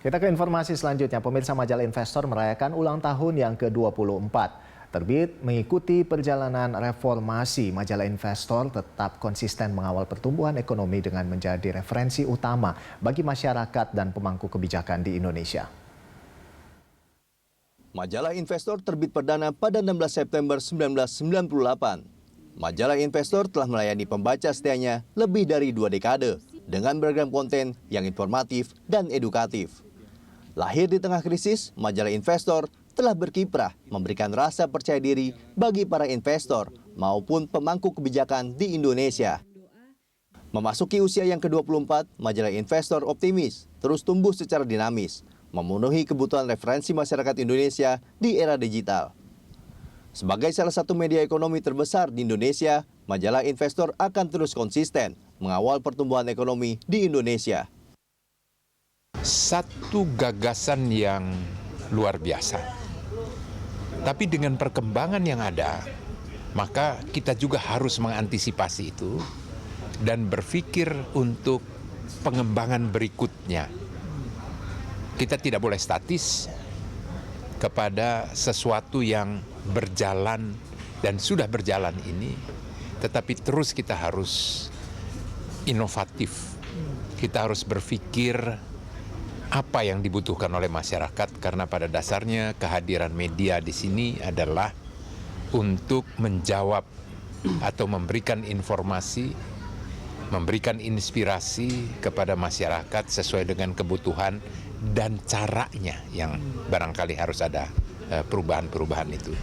Kita ke informasi selanjutnya. Pemirsa, majalah Investor merayakan ulang tahun yang ke-24. Terbit mengikuti perjalanan reformasi, majalah Investor tetap konsisten mengawal pertumbuhan ekonomi dengan menjadi referensi utama bagi masyarakat dan pemangku kebijakan di Indonesia. Majalah Investor terbit perdana pada 16 September 1998. Majalah Investor telah melayani pembaca setianya lebih dari 2 dekade dengan beragam konten yang informatif dan edukatif. Lahir di tengah krisis, majalah Investor telah berkiprah memberikan rasa percaya diri bagi para investor maupun pemangku kebijakan di Indonesia. Memasuki usia yang ke-24, majalah Investor optimis terus tumbuh secara dinamis, memenuhi kebutuhan referensi masyarakat Indonesia di era digital. Sebagai salah satu media ekonomi terbesar di Indonesia, majalah Investor akan terus konsisten mengawal pertumbuhan ekonomi di Indonesia. Satu gagasan yang luar biasa. Tapi dengan perkembangan yang ada, maka kita juga harus mengantisipasi itu dan berpikir untuk pengembangan berikutnya. Kita tidak boleh statis kepada sesuatu yang berjalan dan sudah berjalan ini, tetapi terus kita harus inovatif. Kita harus berpikir apa yang dibutuhkan oleh masyarakat, karena pada dasarnya kehadiran media di sini adalah untuk menjawab atau memberikan informasi, memberikan inspirasi kepada masyarakat sesuai dengan kebutuhan dan caranya yang barangkali harus ada perubahan-perubahan itu.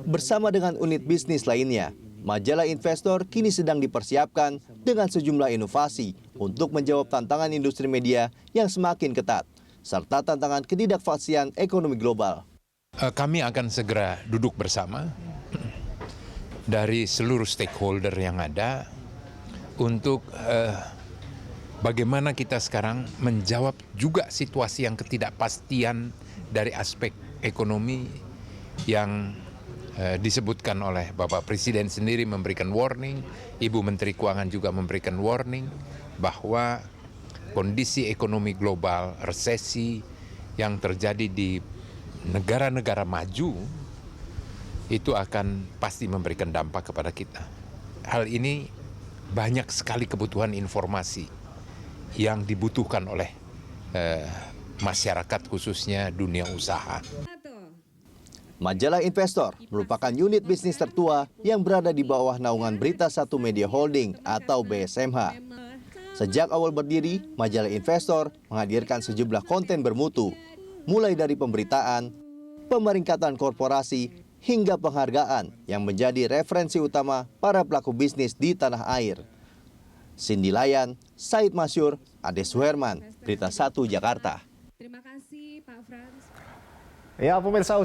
Bersama dengan unit bisnis lainnya, majalah Investor kini sedang dipersiapkan dengan sejumlah inovasi untuk menjawab tantangan industri media yang semakin ketat, serta tantangan ketidakpastian ekonomi global. Kami akan segera duduk bersama dari seluruh stakeholder yang ada untuk bagaimana kita sekarang menjawab juga situasi yang ketidakpastian dari aspek ekonomi yang disebutkan oleh Bapak Presiden sendiri memberikan warning, Ibu Menteri Keuangan juga memberikan warning bahwa kondisi ekonomi global, resesi yang terjadi di negara-negara maju itu akan pasti memberikan dampak kepada kita. Hal ini banyak sekali kebutuhan informasi yang dibutuhkan oleh masyarakat, khususnya dunia usaha. Majalah Investor merupakan unit bisnis tertua yang berada di bawah naungan Berita Satu Media Holding atau BSMH. Sejak awal berdiri, majalah Investor menghadirkan sejumlah konten bermutu, mulai dari pemberitaan, pemeringkatan korporasi, hingga penghargaan yang menjadi referensi utama para pelaku bisnis di tanah air. Cindy Layan, Said Masyur, Ade Suherman, Berita Satu Jakarta. Terima kasih Pak Frans. Ya, pemirsa.